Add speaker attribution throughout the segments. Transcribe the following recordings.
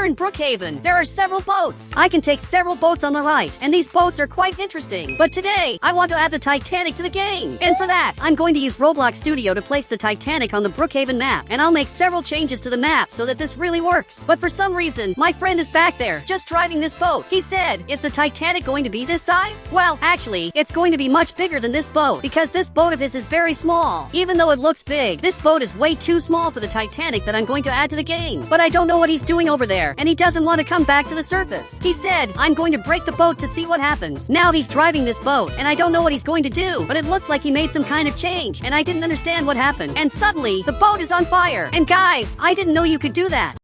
Speaker 1: Here in Brookhaven, there are several boats. I can take several boats on the right, and these boats are quite interesting. But today, I want to add the Titanic to the game. And for that, I'm going to use Roblox Studio to place the Titanic on the Brookhaven map. And I'll make several changes to the map so that this really works. But for some reason, my friend is back there, just driving this boat. He said, is the Titanic going to be this size? Well, actually, it's going to be much bigger than this boat, because this boat of his is very small. Even though it looks big, this boat is way too small for the Titanic that I'm going to add to the game. But I don't know what he's doing over there, and he doesn't want to come back to the surface. He said, I'm going to break the boat to see what happens. Now he's driving this boat, and I don't know what he's going to do, but it looks like he made some kind of change, and I didn't understand what happened. And suddenly, the boat is on fire. And guys, I didn't know you could do that.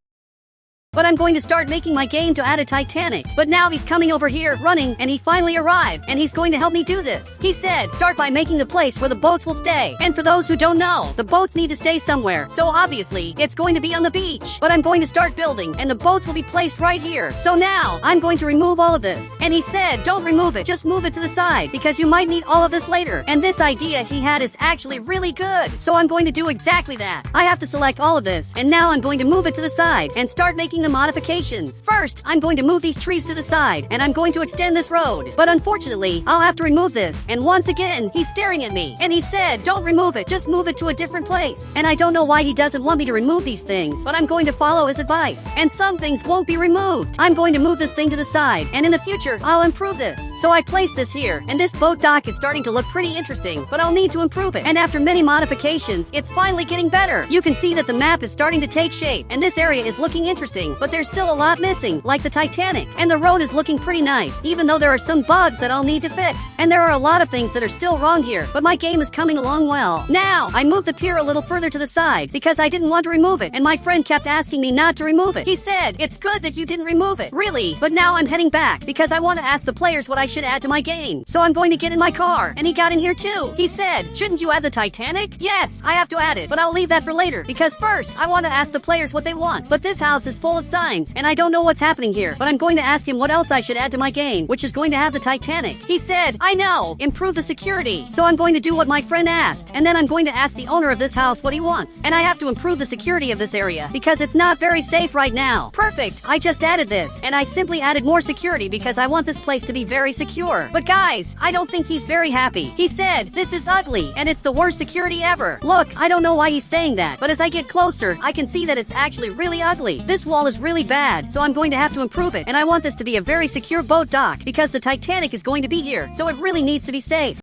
Speaker 1: But I'm going to start making my game to add a Titanic. But now he's coming over here, running, and he finally arrived, and he's going to help me do this. He said, start by making the place where the boats will stay. And for those who don't know, the boats need to stay somewhere. So obviously, it's going to be on the beach. But I'm going to start building, and the boats will be placed right here. So now, I'm going to remove all of this. And he said, don't remove it, just move it to the side, because you might need all of this later. And this idea he had is actually really good. So I'm going to do exactly that. I have to select all of this, and now I'm going to move it to the side, and start making the modifications. First, I'm going to move these trees to the side, and I'm going to extend this road. But unfortunately, I'll have to remove this. And once again, he's staring at me. And he said, don't remove it, just move it to a different place. And I don't know why he doesn't want me to remove these things, but I'm going to follow his advice. And some things won't be removed. I'm going to move this thing to the side, and in the future, I'll improve this. So I placed this here, and this boat dock is starting to look pretty interesting, but I'll need to improve it. And after many modifications, it's finally getting better. You can see that the map is starting to take shape, and this area is looking interesting, but there's still a lot missing, like the Titanic. And the road is looking pretty nice, even though there are some bugs that I'll need to fix. And there are a lot of things that are still wrong here, but my game is coming along well. Now, I moved the pier a little further to the side, because I didn't want to remove it, and my friend kept asking me not to remove it. He said, it's good that you didn't remove it. Really? But now I'm heading back, because I want to ask the players what I should add to my game. So I'm going to get in my car, and he got in here too. He said, shouldn't you add the Titanic? Yes, I have to add it, but I'll leave that for later, because first, I want to ask the players what they want. But this house is full of signs, and I don't know what's happening here, but I'm going to ask him what else I should add to my game, which is going to have the Titanic. He said, I know, improve the security. So I'm going to do what my friend asked, and then I'm going to ask the owner of this house what he wants. And I have to improve the security of this area, because it's not very safe right now. Perfect, I just added this, and I simply added more security because I want this place to be very secure. But guys, I don't think he's very happy. He said, this is ugly, and it's the worst security ever. Look, I don't know why he's saying that, but as I get closer, I can see that it's actually really ugly. This wall is really bad, so I'm going to have to improve it, and I want this to be a very secure boat dock, because the Titanic is going to be here, so it really needs to be safe.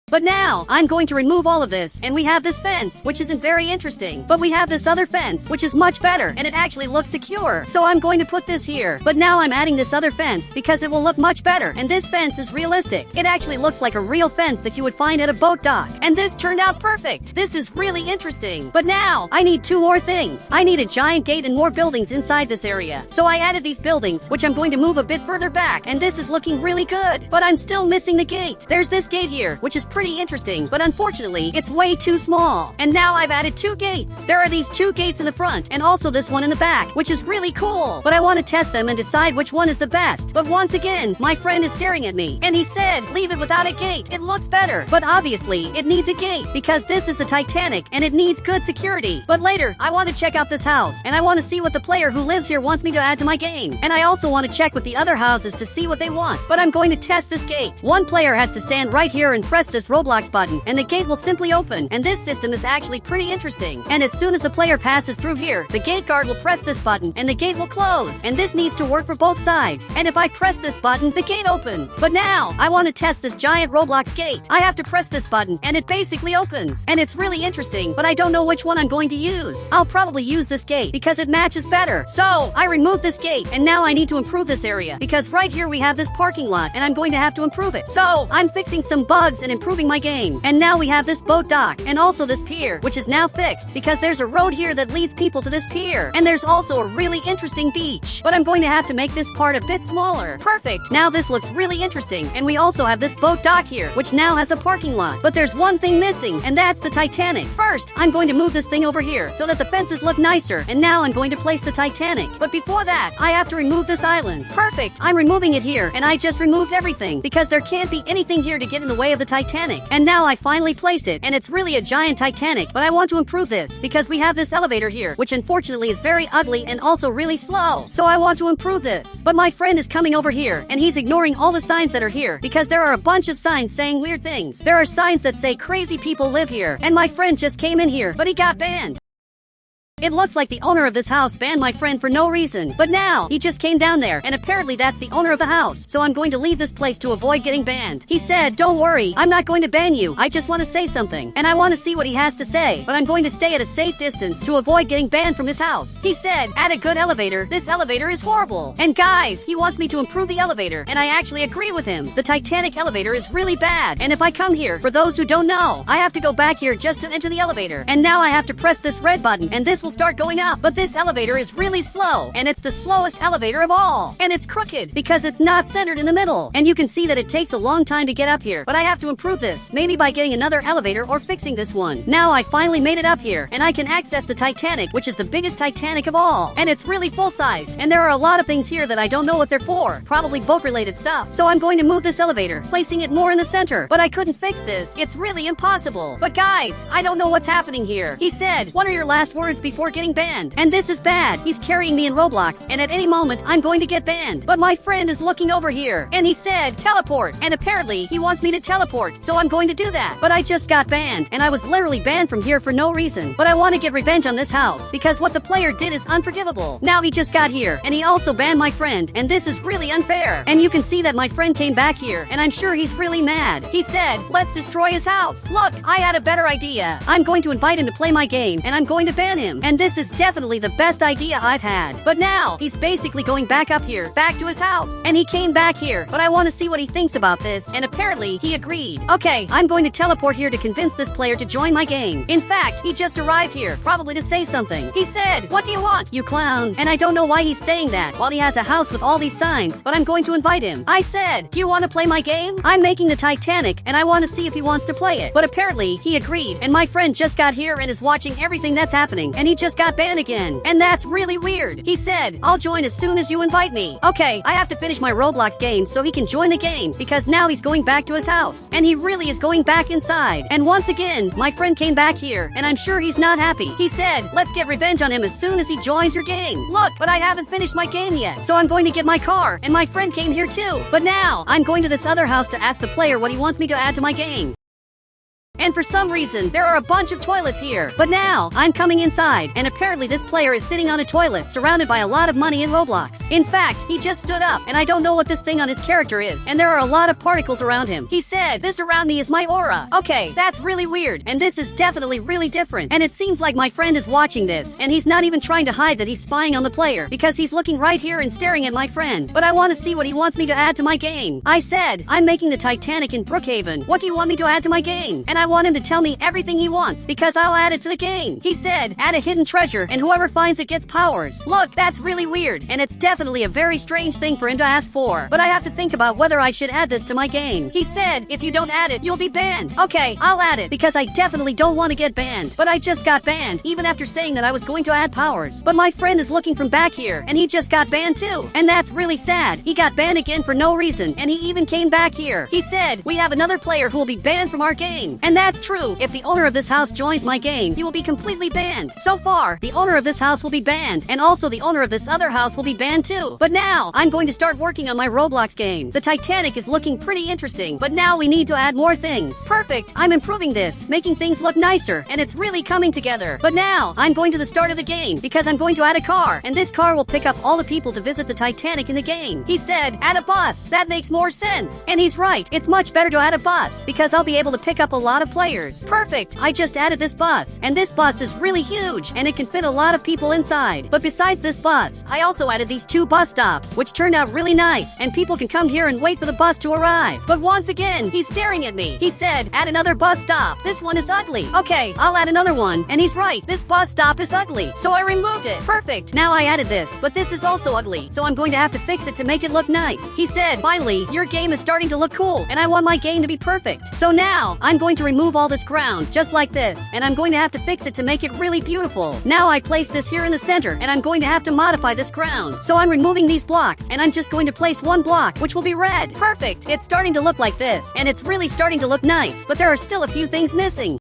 Speaker 1: But now, I'm going to remove all of this, and we have this fence, which isn't very interesting. But we have this other fence, which is much better, and it actually looks secure. So I'm going to put this here. But now I'm adding this other fence, because it will look much better, and this fence is realistic. It actually looks like a real fence that you would find at a boat dock. And this turned out perfect. This is really interesting. But now, I need two more things. I need a giant gate and more buildings inside this area. So I added these buildings, which I'm going to move a bit further back, and this is looking really good. But I'm still missing the gate. There's this gate here, which is pretty interesting, but unfortunately, it's way too small. And now I've added two gates. There are these two gates in the front, and also this one in the back, which is really cool. But I want to test them and decide which one is the best. But once again, my friend is staring at me, and he said, leave it without a gate. It looks better. But obviously, it needs a gate, because this is the Titanic, and it needs good security. But later, I want to check out this house, and I want to see what the player who lives here wants me to add to my game. And I also want to check with the other houses to see what they want. But I'm going to test this gate. One player has to stand right here and press this Roblox button, and the gate will simply open. And this system is actually pretty interesting. And as soon as the player passes through here, the gate guard will press this button, and the gate will close. And this needs to work for both sides. And if I press this button, the gate opens. But now, I want to test this giant Roblox gate. I have to press this button, and it basically opens. And it's really interesting, but I don't know which one I'm going to use. I'll probably use this gate, because it matches better. So, I removed this gate, and now I need to improve this area, because right here we have this parking lot, and I'm going to have to improve it. So, I'm fixing some bugs and improving my game. And now we have this boat dock, and also this pier, which is now fixed, because there's a road here that leads people to this pier. And there's also a really interesting beach. But I'm going to have to make this part a bit smaller. Perfect! Now this looks really interesting, and we also have this boat dock here, which now has a parking lot. But there's one thing missing, and that's the Titanic. First, I'm going to move this thing over here, so that the fences look nicer, and now I'm going to place the Titanic. But before that, I have to remove this island. Perfect! I'm removing it here, and I just removed everything, because there can't be anything here to get in the way of the Titanic. Titanic. And now I finally placed it, and it's really a giant Titanic, but I want to improve this, because we have this elevator here, which unfortunately is very ugly and also really slow. So I want to improve this. But my friend is coming over here, and he's ignoring all the signs that are here, because there are a bunch of signs saying weird things. There are signs that say crazy people live here, and my friend just came in here, but he got banned. It looks like the owner of this house banned my friend for no reason, but now, he just came down there, and apparently that's the owner of the house, so I'm going to leave this place to avoid getting banned. He said, don't worry, I'm not going to ban you, I just want to say something, and I want to see what he has to say, but I'm going to stay at a safe distance to avoid getting banned from his house. He said, add a good elevator, this elevator is horrible. And guys, he wants me to improve the elevator, and I actually agree with him. The Titanic elevator is really bad, and if I come here, for those who don't know, I have to go back here just to enter the elevator, and now I have to press this red button, and this will start going up. But this elevator is really slow, and it's the slowest elevator of all. And it's crooked, because it's not centered in the middle. And you can see that it takes a long time to get up here. But I have to improve this, maybe by getting another elevator or fixing this one. Now I finally made it up here, and I can access the Titanic, which is the biggest Titanic of all. And it's really full-sized, and there are a lot of things here that I don't know what they're for. Probably boat-related stuff. So I'm going to move this elevator, placing it more in the center. But I couldn't fix this. It's really impossible. But guys, I don't know what's happening here. He said, what are your last words before getting banned? And this is bad. He's carrying me in Roblox, and at any moment, I'm going to get banned. But my friend is looking over here, and he said, teleport. And apparently, he wants me to teleport, so I'm going to do that. But I just got banned, and I was literally banned from here for no reason. But I want to get revenge on this house, because what the player did is unforgivable. Now he just got here, and he also banned my friend, and this is really unfair. And you can see that my friend came back here, and I'm sure he's really mad. He said, let's destroy his house. Look, I had a better idea. I'm going to invite him to play my game, and I'm going to ban him. And this is definitely the best idea I've had. But now, he's basically going back up here, back to his house. And he came back here, but I want to see what he thinks about this, and apparently, he agreed. Okay, I'm going to teleport here to convince this player to join my game. In fact, he just arrived here, probably to say something. He said, what do you want, you clown? And I don't know why he's saying that, while he has a house with all these signs, but I'm going to invite him. I said, do you want to play my game? I'm making the Titanic, and I want to see if he wants to play it. But apparently, he agreed, and my friend just got here and is watching everything that's happening, and he just got banned again. And that's really weird. He said, I'll join as soon as you invite me. Okay, I have to finish my Roblox game so he can join the game, because now he's going back to his house. And he really is going back inside. And once again, my friend came back here, and I'm sure he's not happy. He said, let's get revenge on him as soon as he joins your game. Look, but I haven't finished my game yet, so I'm going to get my car, and my friend came here too. But now, I'm going to this other house to ask the player what he wants me to add to my game. And for some reason, there are a bunch of toilets here. But now, I'm coming inside, and apparently this player is sitting on a toilet, surrounded by a lot of money in Roblox. In fact, he just stood up, and I don't know what this thing on his character is, and there are a lot of particles around him. He said, this around me is my aura. Okay, that's really weird, and this is definitely really different. And it seems like my friend is watching this, and he's not even trying to hide that he's spying on the player, because he's looking right here and staring at my friend. But I want to see what he wants me to add to my game. I said, I'm making the Titanic in Brookhaven. What do you want me to add to my game? And I want him to tell me everything he wants, because I'll add it to the game. He said, add a hidden treasure, and whoever finds it gets powers. Look, that's really weird, and it's definitely a very strange thing for him to ask for. But I have to think about whether I should add this to my game. He said, if you don't add it, you'll be banned. Okay, I'll add it, because I definitely don't want to get banned. But I just got banned, even after saying that I was going to add powers. But my friend is looking from back here, and he just got banned too. And that's really sad. He got banned again for no reason, and he even came back here. He said, we have another player who will be banned from our game. And that's true. If the owner of this house joins my game, he will be completely banned. So far, the owner of this house will be banned, and also the owner of this other house will be banned too. But now, I'm going to start working on my Roblox game. The Titanic is looking pretty interesting, but now we need to add more things. Perfect, I'm improving this, making things look nicer, and it's really coming together. But now, I'm going to the start of the game, because I'm going to add a car, and this car will pick up all the people to visit the Titanic in the game. He said, add a bus. That makes more sense. And he's right, it's much better to add a bus, because I'll be able to pick up a lot of players. Perfect, I just added this bus, and this bus is really huge, and it can fit a lot of people inside. But besides this bus, I also added these 2 bus stops, which turned out really nice, and people can come here and wait for the bus to arrive. But once again, he's staring at me. He said, add another bus stop. This one is ugly. Okay, I'll add another one, and he's right, this bus stop is ugly, so I removed it. Perfect, now I added this, but this is also ugly, so I'm going to have to fix it to make it look nice. He said, finally, your game is starting to look cool, and I want my game to be perfect. So now, I'm going to remove move all this ground, just like this, and I'm going to have to fix it to make it really beautiful. Now I place this here in the center, and I'm going to have to modify this ground. So I'm removing these blocks, and I'm just going to place one block, which will be red. Perfect! It's starting to look like this, and it's really starting to look nice, but there are still a few things missing.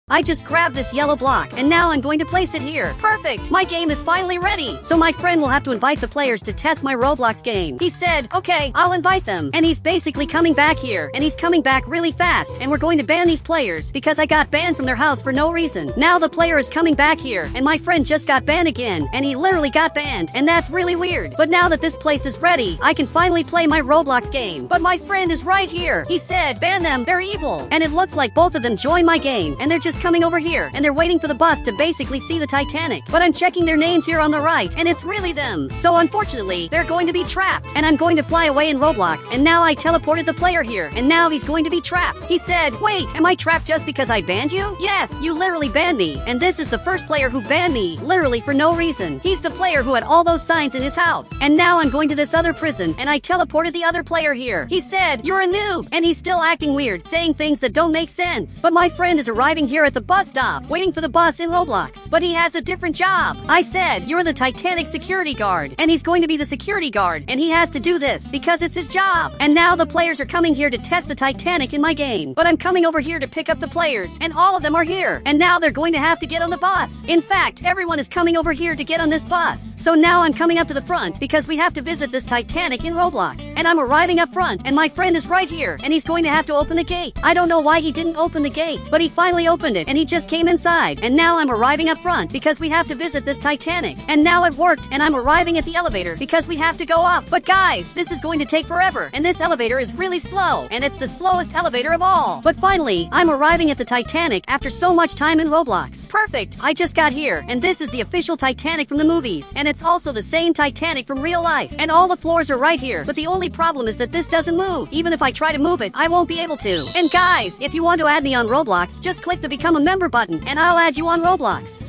Speaker 1: I just grabbed this yellow block, and now I'm going to place it here. Perfect! My game is finally ready! So my friend will have to invite the players to test my Roblox game. He said, okay, I'll invite them. And he's basically coming back here, and he's coming back really fast, and we're going to ban these players, because I got banned from their house for no reason. Now the player is coming back here, and my friend just got banned again, and he literally got banned, and that's really weird. But now that this place is ready, I can finally play my Roblox game. But my friend is right here. He said, ban them, they're evil. And it looks like both of them joined my game, and they're just coming over here, and they're waiting for the bus to basically see the Titanic. But I'm checking their names here on the right, and it's really them. So unfortunately, they're going to be trapped, and I'm going to fly away in Roblox, and now I teleported the player here, and now he's going to be trapped. He said, wait, am I trapped just because I banned you? Yes, you literally banned me, and this is the first player who banned me, literally for no reason. He's the player who had all those signs in his house. And now I'm going to this other prison, and I teleported the other player here. He said, you're a noob, and he's still acting weird, saying things that don't make sense. But my friend is arriving here at the bus stop, waiting for the bus in Roblox. But he has a different job. I said, you're the Titanic security guard. And he's going to be the security guard. And he has to do this because it's his job. And now the players are coming here to test the Titanic in my game. But I'm coming over here to pick up the players. And all of them are here. And now they're going to have to get on the bus. In fact, everyone is coming over here to get on this bus. So now I'm coming up to the front because we have to visit this Titanic in Roblox. And I'm arriving up front. And my friend is right here. And he's going to have to open the gate. I don't know why he didn't open the gate. But he finally opened it. And he just came inside, and now I'm arriving up front because we have to visit this Titanic. And now it worked, and I'm arriving at the elevator because we have to go up. But guys, this is going to take forever, and this elevator is really slow, and it's the slowest elevator of all. But finally, I'm arriving at the Titanic after so much time in Roblox. Perfect! I just got here, and this is the official Titanic from the movies, and it's also the same Titanic from real life. And all the floors are right here, but the only problem is that this doesn't move. Even if I try to move it, I won't be able to. And guys, if you want to add me on Roblox, just click the Become a Member button, and I'll add you on Roblox.